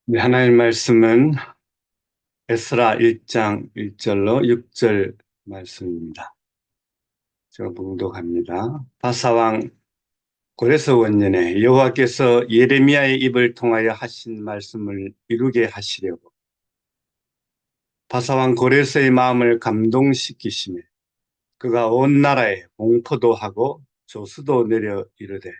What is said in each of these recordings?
네, 하나님 말씀은 에스라 1장 1절로 6절 말씀입니다. 제가 봉독합니다. 바사왕 고레스 원년에 여호와께서 예레미야의 입을 통하여 하신 말씀을 이루게 하시려고 바사왕 고레스의 마음을 감동시키시며 그가 온 나라에 공포도 하고 조수도 내려 이르되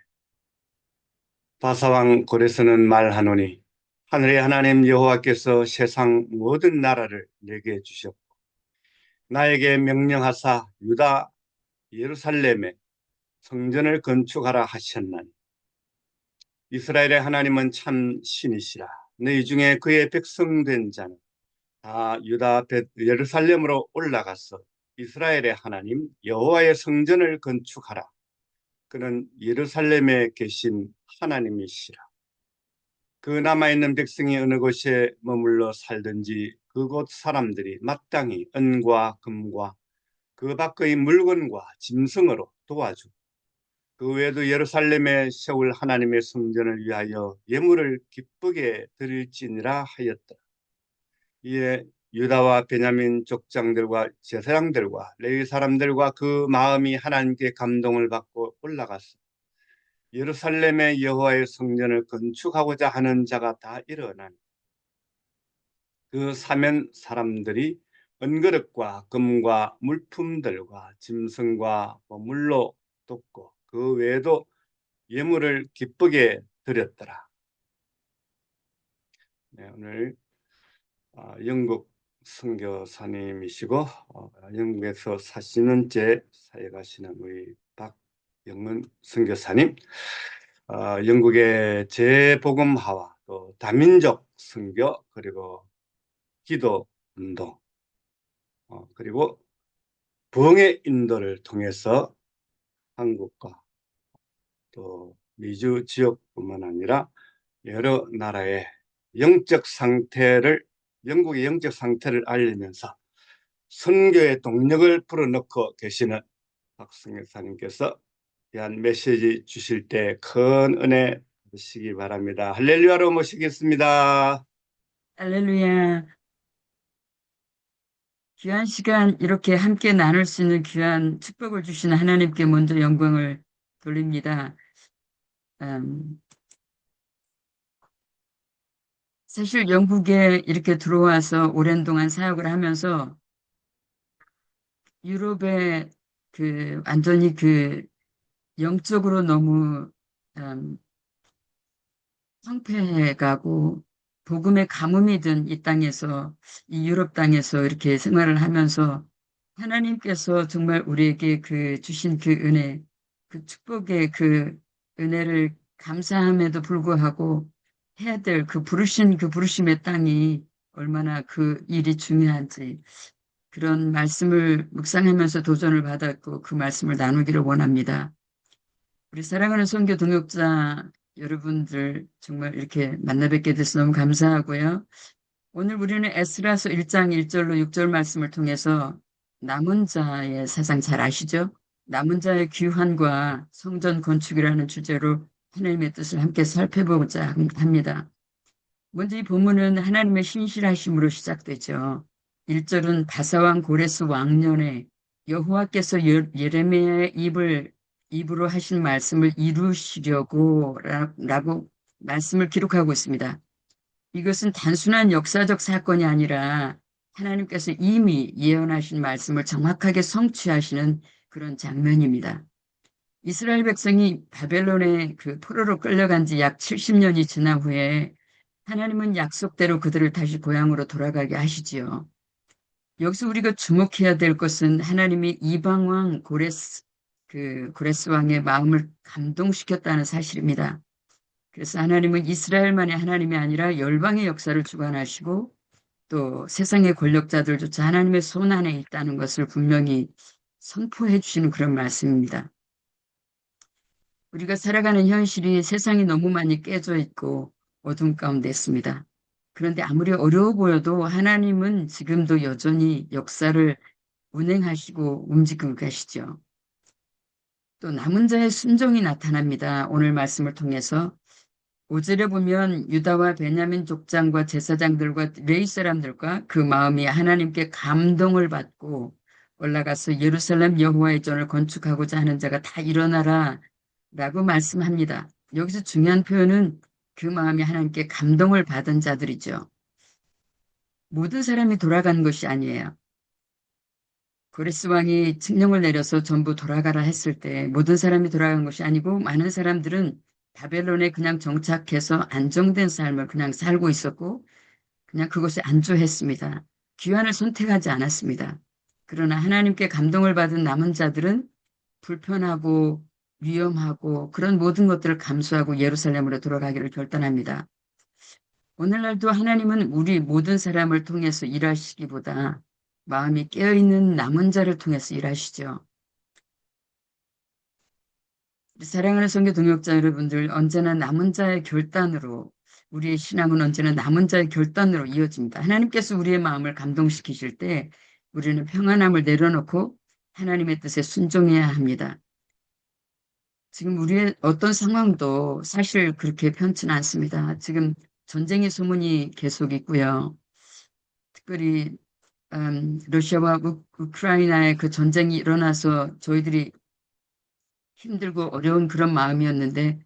바사왕 고레스는 말하노니 하늘의 하나님 여호와께서 세상 모든 나라를 내게 주셨고 나에게 명령하사 유다 예루살렘에 성전을 건축하라 하셨나니 이스라엘의 하나님은 참 신이시라. 너희 중에 그의 백성된 자는 다 유다 예루살렘으로 올라가서 이스라엘의 하나님 여호와의 성전을 건축하라. 그는 예루살렘에 계신 하나님이시라. 그 남아있는 백성이 어느 곳에 머물러 살든지 그곳 사람들이 마땅히 은과 금과 그 밖의 물건과 짐승으로 도와주고 그 외에도 예루살렘에 세울 하나님의 성전을 위하여 예물을 기쁘게 드릴지니라 하였다. 이에 유다와 베냐민 족장들과 제사장들과 레위 사람들과 그 마음이 하나님께 감동을 받고 올라가서 예루살렘의 여호와의 성전을 건축하고자 하는 자가 다 일어나니 그 사면 사람들이 은그릇과 금과 물품들과 짐승과 물로 돕고 그 외에도 예물을 기쁘게 드렸더라. 네, 오늘 영국 선교사님이시고 영국에서 40년째 사역하시는 우리 박영은 선교사님, 영국의 재복음화와 또 다민족 선교 그리고 기도 운동 그리고 부흥의 인도를 통해서 한국과 또 미주 지역뿐만 아니라 여러 나라의 영국의 영적 상태를 알리면서 선교의 동력을 불어넣고 계시는 박승혜사님께서 귀한 메시지 주실 때 큰 은혜 받으시기 바랍니다. 할렐루야로 모시겠습니다. 할렐루야. 귀한 시간 이렇게 함께 나눌 수 있는 귀한 축복을 주시는 하나님께 먼저 영광을 돌립니다. 음, 사실 영국에 이렇게 들어와서 오랜 동안 사역을 하면서 유럽에 완전히 영적으로 너무 음, 황폐해가고 복음의 가뭄이 든 이 땅에서 이 유럽 땅에서 이렇게 생활을 하면서 하나님께서 정말 우리에게 주신 그 은혜, 그 축복의 그 은혜를 감사함에도 불구하고 해야 될 그 부르심의 땅이 얼마나 그 일이 중요한지 그런 말씀을 묵상하면서 도전을 받았고 그 말씀을 나누기를 원합니다. 우리 사랑하는 선교 동역자 여러분들 정말 이렇게 만나 뵙게 돼서 너무 감사하고요. 오늘 우리는 에스라서 1장 1절로 6절 말씀을 통해서 남은 자의 사상 잘 아시죠? 남은 자의 귀환과 성전 건축이라는 주제로 하나님의 뜻을 함께 살펴보고자 합니다. 먼저 이 본문은 하나님의 신실하심으로 시작되죠. 1절은 바사왕 고레스 왕년에 여호와께서 예레미야의 입으로 하신 말씀을 이루시려고 라고 말씀을 기록하고 있습니다. 이것은 단순한 역사적 사건이 아니라 하나님께서 이미 예언하신 말씀을 정확하게 성취하시는 그런 장면입니다. 이스라엘 백성이 바벨론의 그 포로로 끌려간 지 약 70년이 지난 후에 하나님은 약속대로 그들을 다시 고향으로 돌아가게 하시지요. 여기서 우리가 주목해야 될 것은 하나님이 이방 왕 고레스 왕의 마음을 감동시켰다는 사실입니다. 그래서 하나님은 이스라엘만의 하나님이 아니라 열방의 역사를 주관하시고 또 세상의 권력자들조차 하나님의 손 안에 있다는 것을 분명히 선포해 주시는 그런 말씀입니다. 우리가 살아가는 현실이 세상이 너무 많이 깨져 있고 어둠 가운데 있습니다. 그런데 아무리 어려워 보여도 하나님은 지금도 여전히 역사를 운행하시고 움직이고 계시죠. 또 남은 자의 순종이 나타납니다. 오늘 말씀을 통해서 5절에 보면 유다와 베냐민 족장과 제사장들과 레위 사람들과 그 마음이 하나님께 감동을 받고 올라가서 예루살렘 여호와의 전을 건축하고자 하는 자가 다 일어나라 라고 말씀합니다. 여기서 중요한 표현은 그 마음이 하나님께 감동을 받은 자들이죠. 모든 사람이 돌아간 것이 아니에요. 고레스 왕이 칙령을 내려서 전부 돌아가라 했을 때 모든 사람이 돌아간 것이 아니고 많은 사람들은 바벨론에 그냥 정착해서 안정된 삶을 그냥 살고 있었고 그냥 그것에 안주했습니다. 귀환을 선택하지 않았습니다. 그러나 하나님께 감동을 받은 남은 자들은 불편하고 위험하고 그런 모든 것들을 감수하고 예루살렘으로 돌아가기를 결단합니다. 오늘날도 하나님은 우리 모든 사람을 통해서 일하시기보다 마음이 깨어있는 남은 자를 통해서 일하시죠. 사랑하는 성교 동역자 여러분들, 언제나 남은 자의 결단으로, 우리의 신앙은 언제나 남은 자의 결단으로 이어집니다. 하나님께서 우리의 마음을 감동시키실 때 우리는 평안함을 내려놓고 하나님의 뜻에 순종해야 합니다. 지금 우리의 어떤 상황도 사실 그렇게 편치는 않습니다. 지금 전쟁의 소문이 계속 있고요. 특별히 러시아와 우크라이나의 그 전쟁이 일어나서 저희들이 힘들고 어려운 그런 마음이었는데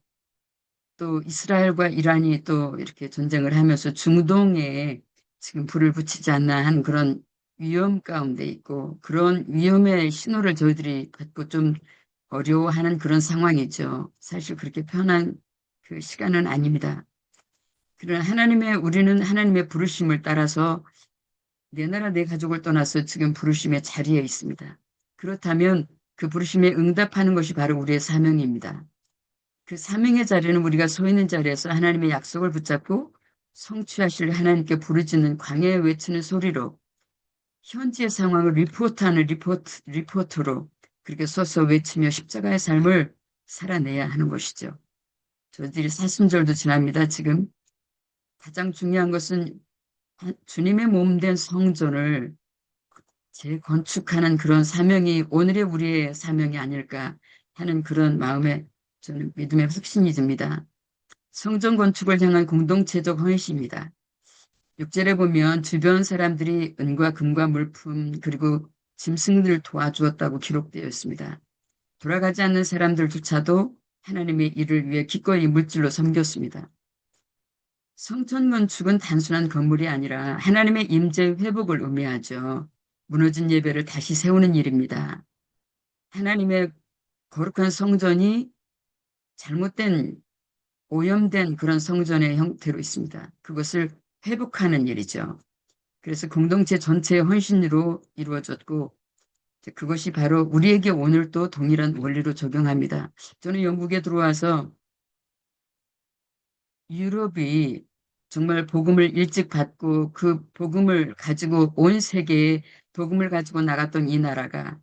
또 이스라엘과 이란이 또 이렇게 전쟁을 하면서 중동에 지금 불을 붙이지 않나 하는 그런 위험 가운데 있고 그런 위험의 신호를 저희들이 받고 좀 어려워하는 그런 상황이죠. 사실 그렇게 편한 그 시간은 아닙니다. 그러나 우리는 하나님의 부르심을 따라서 내 나라 내 가족을 떠나서 지금 부르심의 자리에 있습니다. 그렇다면 그 부르심에 응답하는 것이 바로 우리의 사명입니다. 그 사명의 자리는 우리가 서 있는 자리에서 하나님의 약속을 붙잡고 성취하실 하나님께 부르짖는 광야에 외치는 소리로 현지의 상황을 리포트하는 리포트로 그렇게 서서 외치며 십자가의 삶을 살아내야 하는 것이죠. 저희들이 사순절도 지납니다. 지금 가장 중요한 것은 주님의 몸 된 성전을 재건축하는 그런 사명이 오늘의 우리의 사명이 아닐까 하는 그런 마음에 저는 믿음의 확신이 듭니다. 성전 건축을 향한 공동체적 헌신입니다. 6절에 보면 주변 사람들이 은과 금과 물품 그리고 짐승들을 도와주었다고 기록되어 있습니다. 돌아가지 않는 사람들조차도 하나님의 일을 위해 기꺼이 물질로 섬겼습니다. 성전 건축은 단순한 건물이 아니라 하나님의 임재 회복을 의미하죠. 무너진 예배를 다시 세우는 일입니다. 하나님의 거룩한 성전이 잘못된 오염된 그런 성전의 형태로 있습니다. 그것을 회복하는 일이죠. 그래서 공동체 전체의 헌신으로 이루어졌고 그것이 바로 우리에게 오늘도 동일한 원리로 적용합니다. 저는 영국에 들어와서 유럽이 정말 복음을 일찍 받고 그 복음을 가지고 온 세계에 복음을 가지고 나갔던 이 나라가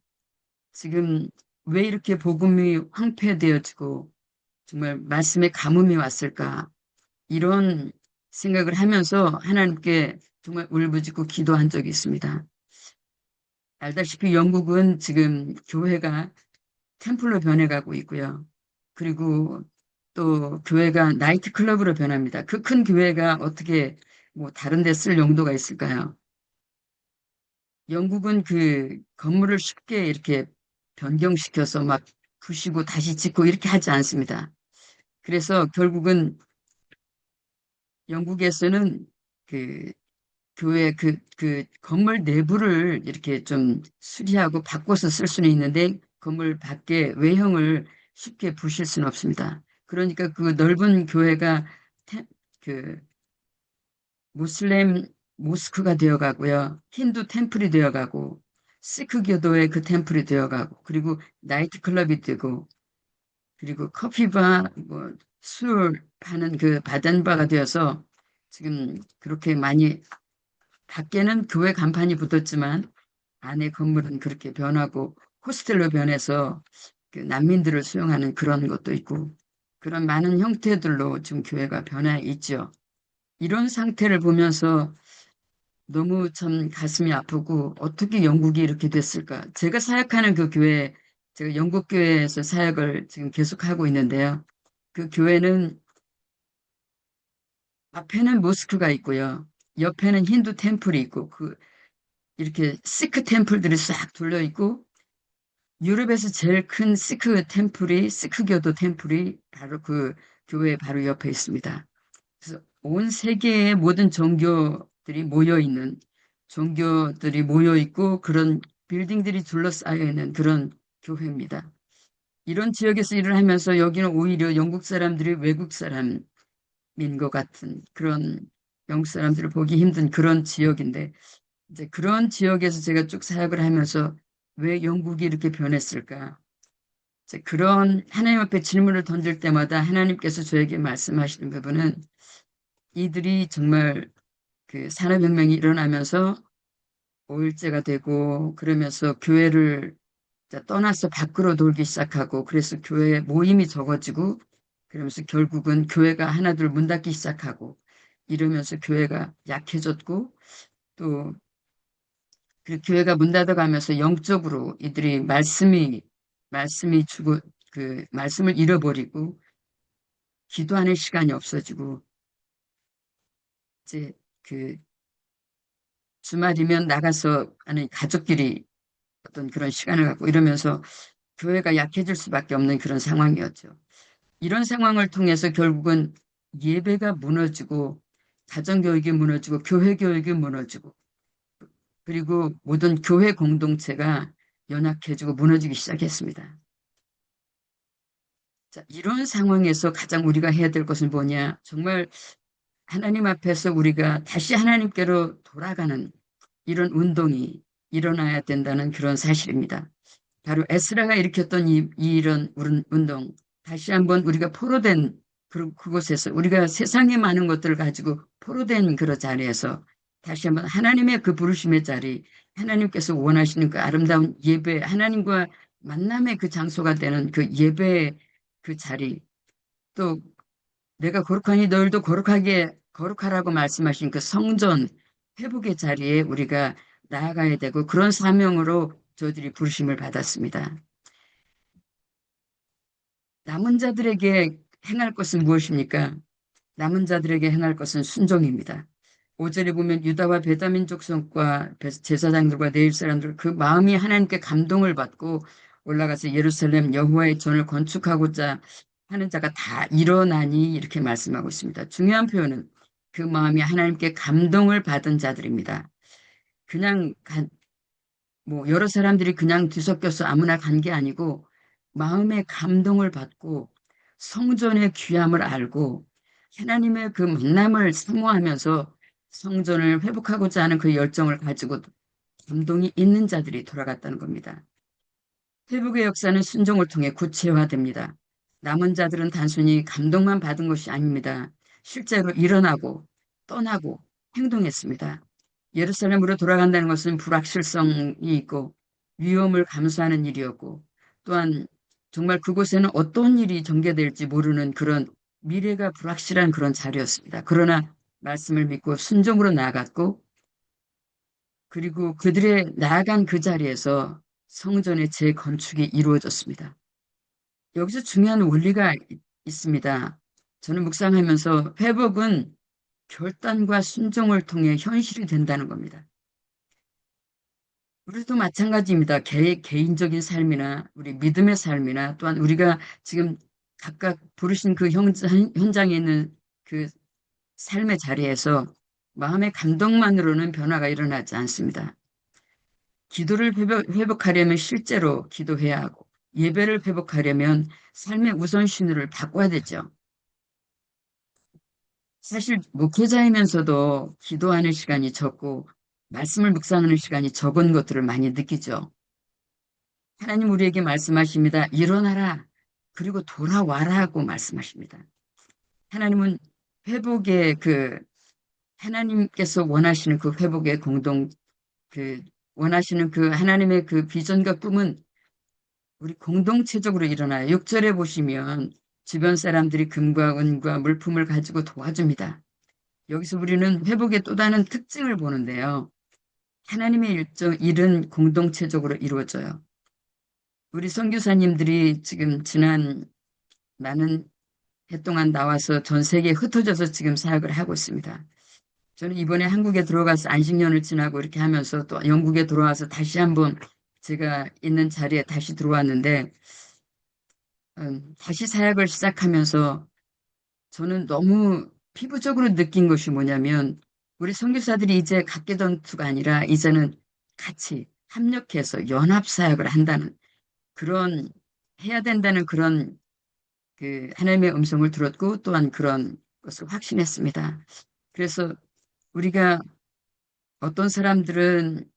지금 왜 이렇게 복음이 황폐되어지고 정말 말씀에 가뭄이 왔을까 이런 생각을 하면서 하나님께 정말 울부짖고 기도한 적이 있습니다. 알다시피 영국은 지금 교회가 템플로 변해가고 있고요. 그리고 또 교회가 나이트클럽으로 변합니다. 그 큰 교회가 어떻게 뭐 다른 데 쓸 용도가 있을까요? 영국은 그 건물을 쉽게 이렇게 변경시켜서 막 부시고 다시 짓고 이렇게 하지 않습니다. 그래서 결국은 영국에서는 그 교회 그 건물 내부를 이렇게 좀 수리하고 바꿔서 쓸 수는 있는데 건물 밖에 외형을 쉽게 부실 수는 없습니다. 그러니까 그 넓은 교회가 그 무슬림 모스크가 되어가고요. 힌두 템플이 되어가고 시크 교도의 그 템플이 되어가고 그리고 나이트클럽이 되고 그리고 커피바 술 파는 그 바단바가 되어서 지금 그렇게 많이 밖에는 교회 간판이 붙었지만 안에 건물은 그렇게 변하고 호스텔로 변해서 그 난민들을 수용하는 그런 것도 있고 그런 많은 형태들로 지금 교회가 변해 있죠. 이런 상태를 보면서 너무 참 가슴이 아프고 어떻게 영국이 이렇게 됐을까? 제가 사역하는 그 교회, 제가 영국 교회에서 사역을 지금 계속하고 있는데요. 그 교회는 앞에는 모스크가 있고요. 옆에는 힌두 템플이 있고, 이렇게 시크 템플들이 싹 둘러 있고, 유럽에서 제일 큰 시크교도 템플이 바로 그 교회 바로 옆에 있습니다. 그래서 온 세계의 모든 종교들이 모여 있고 그런 빌딩들이 둘러싸여 있는 그런 교회입니다. 이런 지역에서 일을 하면서 여기는 오히려 영국 사람들이 외국 사람인 것 같은 그런 영국 사람들을 보기 힘든 그런 지역인데 이제 그런 지역에서 제가 쭉 사역을 하면서 왜 영국이 이렇게 변했을까? 이제 그런 하나님 앞에 질문을 던질 때마다 하나님께서 저에게 말씀하시는 부분은 이들이 정말 그 산업혁명이 일어나면서 오일제가 되고 그러면서 교회를 떠나서 밖으로 놀기 시작하고 그래서 교회 모임이 적어지고 그러면서 결국은 교회가 하나둘 문 닫기 시작하고 이러면서 교회가 약해졌고 또 그 교회가 문 닫아가면서 영적으로 이들이 말씀이 주고 그 말씀을 잃어버리고 기도하는 시간이 없어지고 이제 그 주말이면 나가서 아니 가족끼리 어떤 그런 시간을 갖고 이러면서 교회가 약해질 수밖에 없는 그런 상황이었죠. 이런 상황을 통해서 결국은 예배가 무너지고 가정교육이 무너지고 교회교육이 무너지고 그리고 모든 교회 공동체가 연약해지고 무너지기 시작했습니다. 자, 이런 상황에서 가장 우리가 해야 될 것은 뭐냐? 정말 하나님 앞에서 우리가 다시 하나님께로 돌아가는 이런 운동이 일어나야 된다는 그런 사실입니다. 바로 에스라가 일으켰던 이런 운동, 다시 한번 우리가 포로된 그곳에서 우리가 세상의 많은 것들을 가지고 포로된 그런 자리에서 다시 한번 하나님의 그 부르심의 자리, 하나님께서 원하시는 그 아름다운 예배, 하나님과 만남의 그 장소가 되는 그 예배의 그 자리, 또 내가 거룩하니 너희도 거룩하라고 말씀하신 그 성전 회복의 자리에 우리가 나아가야 되고 그런 사명으로 저희들이 부르심을 받았습니다. 남은 자들에게 행할 것은 무엇입니까? 남은 자들에게 행할 것은 순종입니다. 5절에 보면 유다와 베다민 족속과 제사장들과 네일 사람들 그 마음이 하나님께 감동을 받고 올라가서 예루살렘 여호와의 전을 건축하고자 하는 자가 다 일어나니 이렇게 말씀하고 있습니다. 중요한 표현은 그 마음이 하나님께 감동을 받은 자들입니다. 그냥 뭐 여러 사람들이 그냥 뒤섞여서 아무나 간 게 아니고 마음의 감동을 받고 성전의 귀함을 알고 하나님의 그 만남을 사모하면서 성전을 회복하고자 하는 그 열정을 가지고 감동이 있는 자들이 돌아갔다는 겁니다. 회복의 역사는 순종을 통해 구체화됩니다. 남은 자들은 단순히 감동만 받은 것이 아닙니다. 실제로 일어나고 떠나고 행동했습니다. 예루살렘으로 돌아간다는 것은 불확실성이 있고 위험을 감수하는 일이었고 또한 정말 그곳에는 어떤 일이 전개될지 모르는 그런 미래가 불확실한 그런 자리였습니다. 그러나 말씀을 믿고 순종으로 나아갔고 그리고 그들의 나아간 그 자리에서 성전의 재건축이 이루어졌습니다. 여기서 중요한 원리가 있습니다. 저는 묵상하면서 회복은 결단과 순종을 통해 현실이 된다는 겁니다. 우리도 마찬가지입니다. 개인적인 삶이나 우리 믿음의 삶이나 또한 우리가 지금 각각 부르신 그 현장에 있는 그 삶의 자리에서 마음의 감동만으로는 변화가 일어나지 않습니다. 기도를 회복하려면 실제로 기도해야 하고 예배를 회복하려면 삶의 우선순위를 바꿔야 되죠. 사실 목회자이면서도 기도하는 시간이 적고 말씀을 묵상하는 시간이 적은 것들을 많이 느끼죠. 하나님 우리에게 말씀하십니다. 일어나라. 그리고 돌아와라 하고 말씀하십니다. 하나님은 회복의 하나님께서 원하시는 그 회복의 그, 원하시는 그 하나님의 그 비전과 꿈은 우리 공동체적으로 일어나요. 6절에 보시면 주변 사람들이 금과 은과 물품을 가지고 도와줍니다. 여기서 우리는 회복의 또 다른 특징을 보는데요. 하나님의 일은 공동체적으로 이루어져요. 우리 선교사님들이 지금 지난 많은 해 동안 나와서 전 세계에 흩어져서 지금 사역을 하고 있습니다. 저는 이번에 한국에 들어가서 안식년을 지나고 이렇게 하면서 또 영국에 들어와서 다시 한번 제가 있는 자리에 다시 들어왔는데, 다시 사역을 시작하면서 저는 너무 피부적으로 느낀 것이 뭐냐면, 우리 선교사들이 이제 각계전투가 아니라 이제는 같이 협력해서 연합 사역을 한다는 그런, 해야 된다는 그런 그 하나님의 음성을 들었고 또한 그런 것을 확신했습니다. 그래서 우리가 어떤 사람들은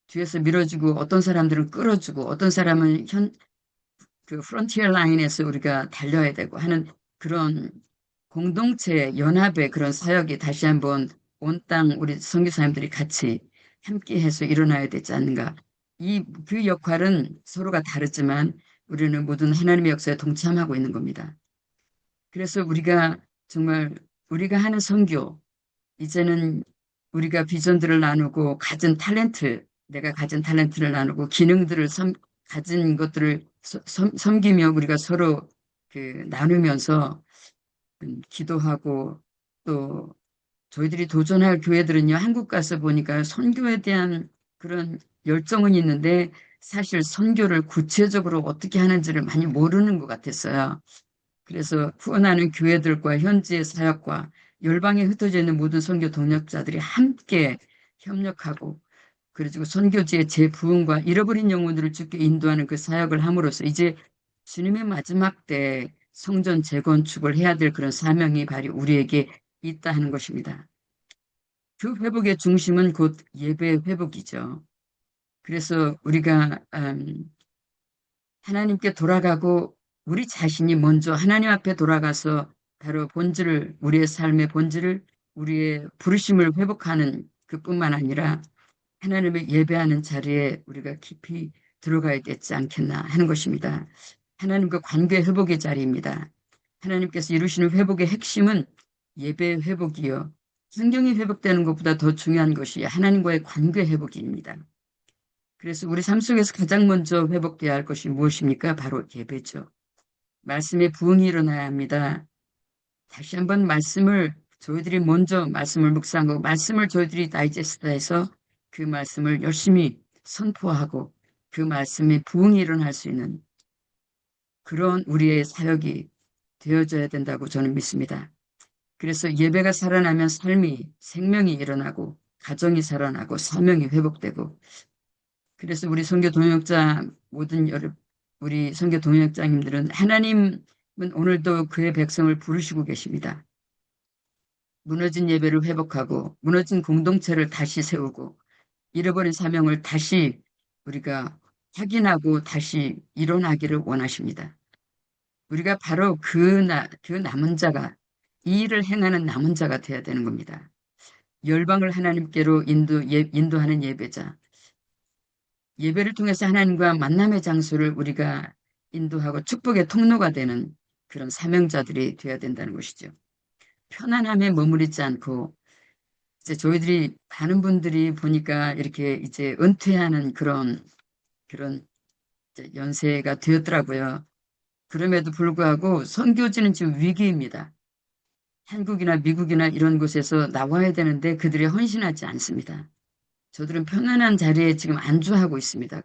뒤에서 밀어주고 어떤 사람들은 끌어주고 어떤 사람은 그 프론티어 라인에서 우리가 달려야 되고 하는 그런 공동체 연합의 그런 사역이 다시 한번 온 땅 우리 선교사님들이 같이 함께해서 일어나야 되지 않는가. 그 역할은 서로가 다르지만 우리는 모든 하나님의 역사에 동참하고 있는 겁니다. 그래서 우리가 정말 우리가 하는 선교, 이제는 우리가 비전들을 나누고 내가 가진 탤런트를 나누고 기능들을 가진 것들을 섬기며 우리가 서로 그 나누면서 기도하고 또 저희들이 도전할 교회들은요, 한국 가서 보니까 선교에 대한 그런 열정은 있는데 사실 선교를 구체적으로 어떻게 하는지를 많이 모르는 것 같았어요. 그래서 후원하는 교회들과 현지의 사역과 열방에 흩어져 있는 모든 선교 동역자들이 함께 협력하고 그리고 선교지의 재부흥과 잃어버린 영혼들을 주께 인도하는 그 사역을 함으로써 이제 주님의 마지막 때 성전 재건축을 해야 될 그런 사명이 바로 우리에게 있다 하는 것입니다. 그 회복의 중심은 곧 예배의 회복이죠. 그래서 우리가 하나님께 돌아가고 우리 자신이 먼저 하나님 앞에 돌아가서 바로 우리의 삶의 본질을, 우리의 부르심을 회복하는 그뿐만 아니라 하나님을 예배하는 자리에 우리가 깊이 들어가야 되지 않겠나 하는 것입니다. 하나님과 관계 회복의 자리입니다. 하나님께서 이루시는 회복의 핵심은 예배 회복이요. 환경이 회복되는 것보다 더 중요한 것이 하나님과의 관계 회복입니다. 그래서 우리 삶 속에서 가장 먼저 회복돼야 할 것이 무엇입니까? 바로 예배죠. 말씀의 부흥이 일어나야 합니다. 다시 한번 저희들이 먼저 말씀을 묵상하고 말씀을 저희들이 다이제스트해서 그 말씀을 열심히 선포하고 그 말씀의 부흥이 일어날 수 있는 그런 우리의 사역이 되어져야 된다고 저는 믿습니다. 그래서 예배가 살아나면 생명이 일어나고 가정이 살아나고 사명이 회복되고 그래서 우리 선교 동역자님들은 하나님은 오늘도 그의 백성을 부르시고 계십니다. 무너진 예배를 회복하고 무너진 공동체를 다시 세우고 잃어버린 사명을 다시 우리가 확인하고 다시 일어나기를 원하십니다. 우리가 바로 그 남은 자가 이 일을 행하는 남은 자가 되어야 되는 겁니다. 열방을 하나님께로 인도하는 예배자. 예배를 통해서 하나님과 만남의 장소를 우리가 인도하고 축복의 통로가 되는 그런 사명자들이 되어야 된다는 것이죠. 편안함에 머무르지 않고 이제 저희들이 많은 분들이 보니까 이렇게 이제 은퇴하는 그런 이제 연세가 되었더라고요. 그럼에도 불구하고 선교지는 지금 위기입니다. 한국이나 미국이나 이런 곳에서 나와야 되는데 그들이 헌신하지 않습니다. 저들은 편안한 자리에 지금 안주하고 있습니다.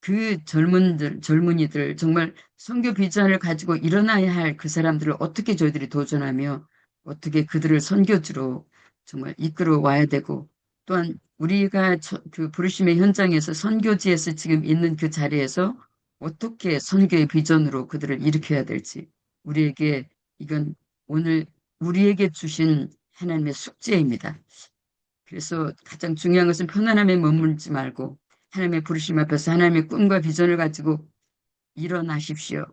그 젊은이들, 정말 선교 비전을 가지고 일어나야 할 그 사람들을 어떻게 저희들이 도전하며 어떻게 그들을 선교지로 정말 이끌어 와야 되고 또한 우리가 그 부르심의 현장에서 선교지에서 지금 있는 그 자리에서 어떻게 선교의 비전으로 그들을 일으켜야 될지 우리에게 이건 오늘 우리에게 주신 하나님의 숙제입니다. 그래서 가장 중요한 것은 편안함에 머물지 말고 하나님의 부르심 앞에서 하나님의 꿈과 비전을 가지고 일어나십시다.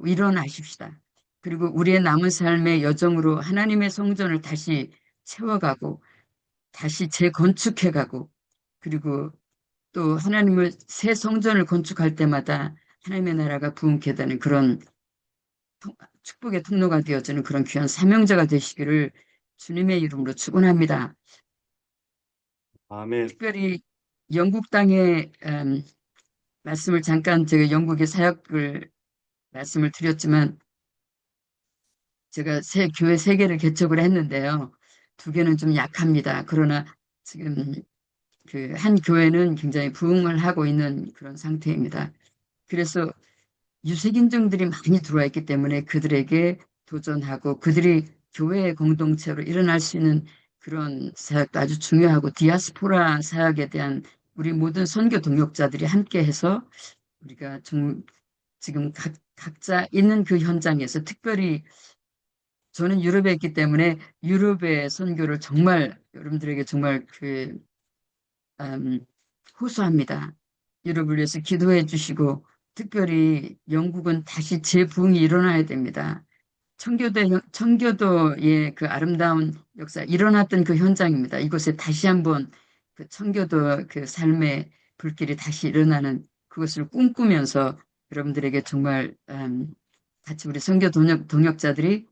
그리고 우리의 남은 삶의 여정으로 하나님의 성전을 다시 채워가고 다시 재건축해가고 그리고 또 하나님을 새 성전을 건축할 때마다 하나님의 나라가 부흥케 되는 그런 축복의 통로가 되어주는 그런 귀한 사명자가 되시기를 주님의 이름으로 축원합니다. 아멘. 특별히 영국 땅의 말씀을 잠깐 제가 영국의 사역을 말씀을 드렸지만 제가 교회 세 개를 개척을 했는데요. 두 개는 좀 약합니다. 그러나 지금 그 한 교회는 굉장히 부흥을 하고 있는 그런 상태입니다. 그래서 유색인종들이 많이 들어와 있기 때문에 그들에게 도전하고 그들이 교회 공동체로 일어날 수 있는 그런 사역도 아주 중요하고 디아스포라 사역에 대한 우리 모든 선교 동역자들이 함께해서 우리가 좀 지금 각자 있는 그 현장에서 특별히 저는 유럽에 있기 때문에 유럽의 선교를 정말 여러분들에게 정말 음, 호소합니다. 유럽을 위해서 기도해 주시고 특별히 영국은 다시 재부흥이 일어나야 됩니다. 청교도의 그 아름다운 역사 일어났던 그 현장입니다. 이곳에 다시 한번 그 청교도 그 삶의 불길이 다시 일어나는 그것을 꿈꾸면서 여러분들에게 정말 같이 우리 선교 동역자들이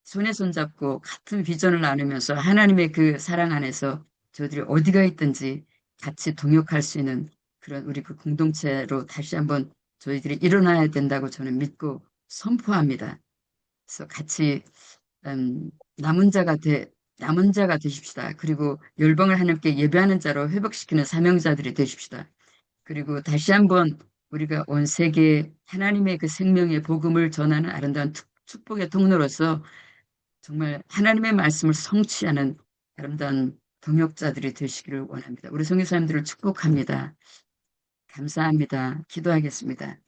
손에 손잡고 같은 비전을 나누면서 하나님의 그 사랑 안에서 저들이 어디가 있든지 같이 동역할 수 있는 그런 우리 그 공동체로 다시 한번 저희들이 일어나야 된다고 저는 믿고 선포합니다. 그래서 같이 음, 남은 자가 남은 자가 되십시다. 그리고 열방을 하나님께 예배하는 자로 회복시키는 사명자들이 되십시다. 그리고 다시 한번 우리가 온 세계에 하나님의 그 생명의 복음을 전하는 아름다운 축복의 통로로서 정말 하나님의 말씀을 성취하는 아름다운 동역자들이 되시기를 원합니다. 우리 성교사님들을 축복합니다. 감사합니다. 기도하겠습니다.